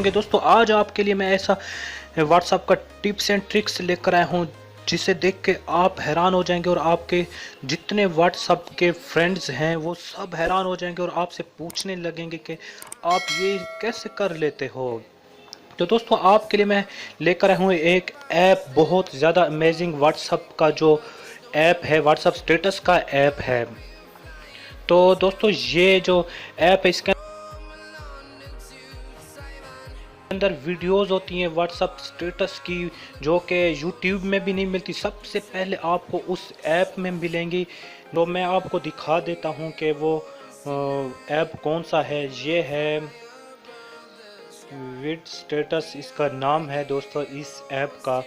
होंगे दोस्तों। आज आपके लिए मैं ऐसा व्हाट्सएप का टिप्स एंड ट्रिक्स लेकर आया हूँ जिसे देख के आप हैरान हो जाएंगे और आपके जितने व्हाट्सएप के फ्रेंड्स हैं वो सब हैरान हो जाएंगे और आपसे पूछने लगेंगे कि आप ये कैसे कर लेते हो। तो दोस्तों आपके लिए मैं लेकर आया हूँ एक ऐप, बहुत ज़्यादा अमेजिंग व्हाट्सएप का जो ऐप है, व्हाट्सएप स्टेटस का ऐप है। तो दोस्तों ये जो ऐप है इसके अंदर वीडियोस होती हैं व्हाट्सअप स्टेटस की, जो कि यूट्यूब में भी नहीं मिलती। सबसे पहले आपको उस ऐप में मिलेंगी। तो मैं आपको दिखा देता हूं कि वो ऐप कौन सा है। ये है विड स्टेटस, इसका नाम है दोस्तों इस ऐप का।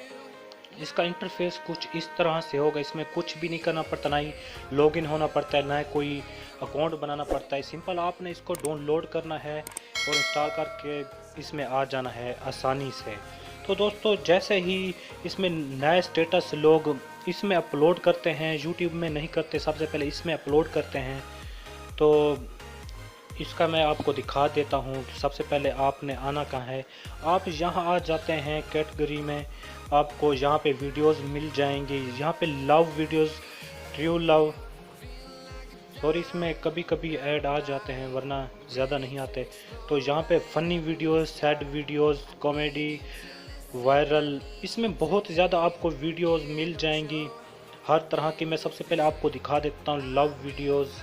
इसका इंटरफेस कुछ इस तरह से होगा। इसमें कुछ भी नहीं करना पड़ता, ना ही लॉगिन होना पड़ता है, ना ही कोई अकाउंट बनाना पड़ता है। सिंपल आपने इसको डाउनलोड करना है और इंस्टॉल करके इसमें आ जाना है आसानी से। तो दोस्तों जैसे ही इसमें नए स्टेटस लोग इसमें अपलोड करते हैं, यूट्यूब में नहीं करते, सबसे पहले इसमें अपलोड करते हैं। तो इसका मैं आपको दिखा देता हूँ। सबसे पहले आपने आना कहाँ है, आप यहाँ आ जाते हैं कैटेगरी में। आपको यहाँ पे वीडियोस मिल जाएंगी। यहाँ पे love videos, true love, sorry इसमें कभी कभी ऐड आ जाते हैं वरना ज़्यादा नहीं आते। तो यहाँ पे funny videos, sad videos, comedy, viral, इसमें बहुत ज़्यादा आपको वीडियोस मिल जाएंगी हर तरह की। मैं सबसे पहले आपको दिखा देता हूँ लव वीडियोस।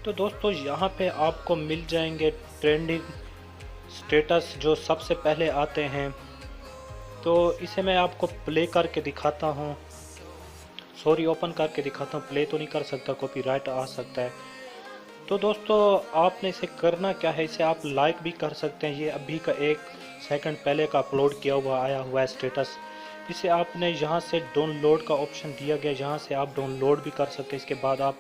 तो दोस्तों यहाँ पे आपको मिल जाएंगे ट्रेंडिंग स्टेटस जो सबसे पहले आते हैं। तो इसे मैं आपको प्ले करके दिखाता हूँ, सॉरी ओपन करके दिखाता हूँ। प्ले तो नहीं कर सकता, कॉपीराइट आ सकता है। तो दोस्तों आपने इसे करना क्या है, इसे आप लाइक भी कर सकते हैं। ये अभी का 1 सेकंड पहले का अपलोड किया हुआ आया हुआ है स्टेटस। इसे आपने यहाँ से डाउनलोड का ऑप्शन दिया गया, यहाँ से आप डाउनलोड भी कर सकते हैं। इसके बाद आप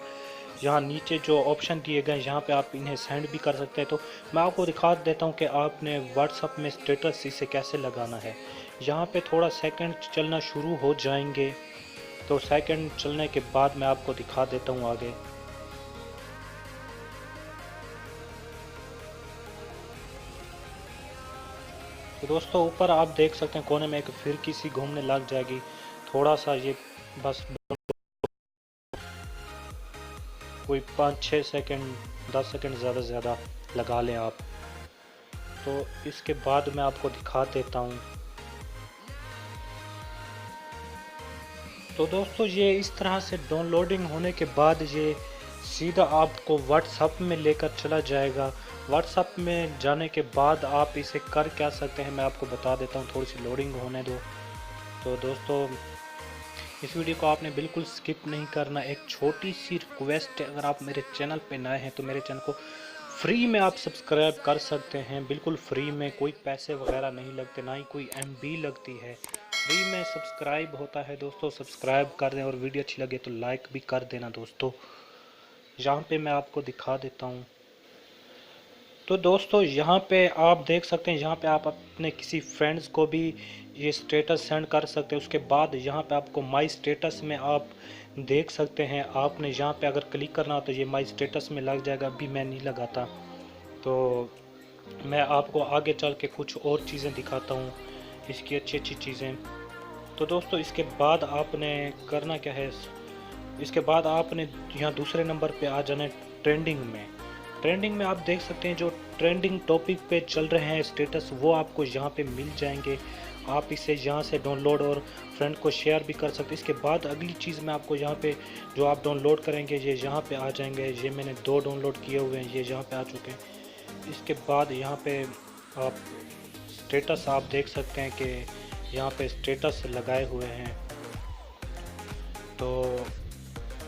यहाँ नीचे जो ऑप्शन दिए गए यहाँ पे आप इन्हें सेंड भी कर सकते हैं। तो मैं आपको दिखा देता हूँ कि आपने व्हाट्सएप में स्टेटस इसे कैसे लगाना है। यहाँ पे थोड़ा सेकंड चलना शुरू हो जाएंगे, तो सेकंड चलने के बाद मैं आपको दिखा देता हूँ आगे। तो दोस्तों ऊपर आप देख सकते हैं कोने में एक फिर किसी घूमने लग जाएगी। थोड़ा सा ये बस कोई 5-6 सेकंड 10 सेकंड ज़्यादा से ज़्यादा लगा लें आप। तो इसके बाद मैं आपको दिखा देता हूँ। तो दोस्तों ये इस तरह से डाउनलोडिंग होने के बाद ये सीधा आपको व्हाट्सएप में लेकर चला जाएगा। व्हाट्सएप में जाने के बाद आप इसे कर क्या सकते हैं मैं आपको बता देता हूँ। थोड़ी सी लोडिंग होने दो। तो दोस्तों इस वीडियो को आपने बिल्कुल स्किप नहीं करना। एक छोटी सी रिक्वेस्ट है, अगर आप मेरे चैनल पे नए हैं तो मेरे चैनल को फ्री में आप सब्सक्राइब कर सकते हैं, बिल्कुल फ्री में, कोई पैसे वगैरह नहीं लगते, ना ही कोई एमबी लगती है। फ्री में सब्सक्राइब होता है दोस्तों। सब्सक्राइब कर दें और वीडियो अच्छी लगे तो लाइक भी कर देना दोस्तों। यहाँ पे मैं आपको दिखा देता हूँ। तो दोस्तों यहाँ पे आप देख सकते हैं, यहाँ पे आप अपने किसी फ्रेंड्स को भी ये स्टेटस सेंड कर सकते हैं। उसके बाद यहाँ पे आपको माई स्टेटस में आप देख सकते हैं। आपने यहाँ पे अगर क्लिक करना हो तो ये माई स्टेटस में लग जाएगा। अभी मैं नहीं लगाता, तो मैं आपको आगे चल के कुछ और चीज़ें दिखाता हूँ, इसकी अच्छी अच्छी चीज़ें। तो दोस्तों इसके बाद आपने करना क्या है, इसके बाद आपने यहाँ दूसरे नंबर पे आ जाना है ट्रेंडिंग में। ट्रेंडिंग में आप देख सकते हैं जो ट्रेंडिंग टॉपिक पे चल रहे हैं स्टेटस वो आपको यहाँ पे मिल जाएंगे। आप इसे यहाँ से डाउनलोड और फ्रेंड को शेयर भी कर सकते हैं। इसके बाद अगली चीज़ मैं आपको यहाँ पे जो आप डाउनलोड करेंगे ये यहाँ पे आ जाएंगे। ये मैंने 2 डाउनलोड किए हुए हैं, ये यहाँ पे आ चुके हैं। इसके बाद यहाँ पे आप स्टेटस आप देख सकते हैं कि यहाँ पे स्टेटस लगाए हुए हैं। तो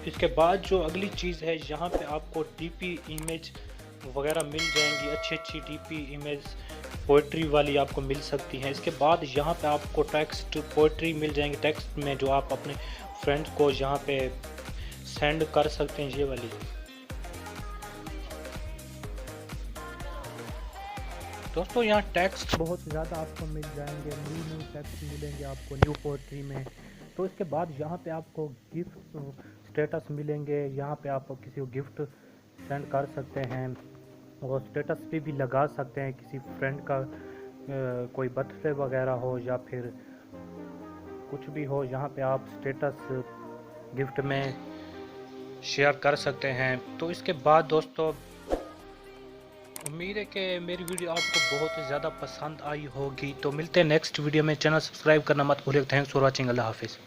इसके बाद जो अगली चीज़ है, यहाँ पे आपको डीपी इमेज वगैरह मिल जाएंगी। अच्छी अच्छी डीपी इमेज पोइट्री वाली आपको मिल सकती हैं। इसके बाद यहाँ पे आपको टेक्स्ट पोइट्री मिल जाएंगी, टेक्स्ट में जो आप अपने फ्रेंड्स को यहाँ पे सेंड कर सकते हैं। ये वाली दोस्तों यहाँ टेक्स्ट बहुत ज़्यादा आपको मिल जाएंगे, न्यू टेक्स्ट मिलेंगे आपको न्यू पोइट्री में। तो इसके बाद यहाँ पे आपको गिफ्ट स्टेटस मिलेंगे। यहाँ पे आप किसी को गिफ्ट सेंड कर सकते हैं। वो स्टेटस पे भी लगा सकते हैं। किसी फ्रेंड का कोई बर्थडे वगैरह हो या फिर कुछ भी हो, यहाँ पे आप स्टेटस गिफ्ट में शेयर कर सकते हैं। तो इसके बाद दोस्तों उम्मीद है कि मेरी वीडियो आपको बहुत ज़्यादा पसंद आई होगी। तो मिलते हैं नेक्स्ट वीडियो में। चैनल सब्सक्राइब करना मत भूलिए। Thanks for watching. अल्लाह हाफिज़।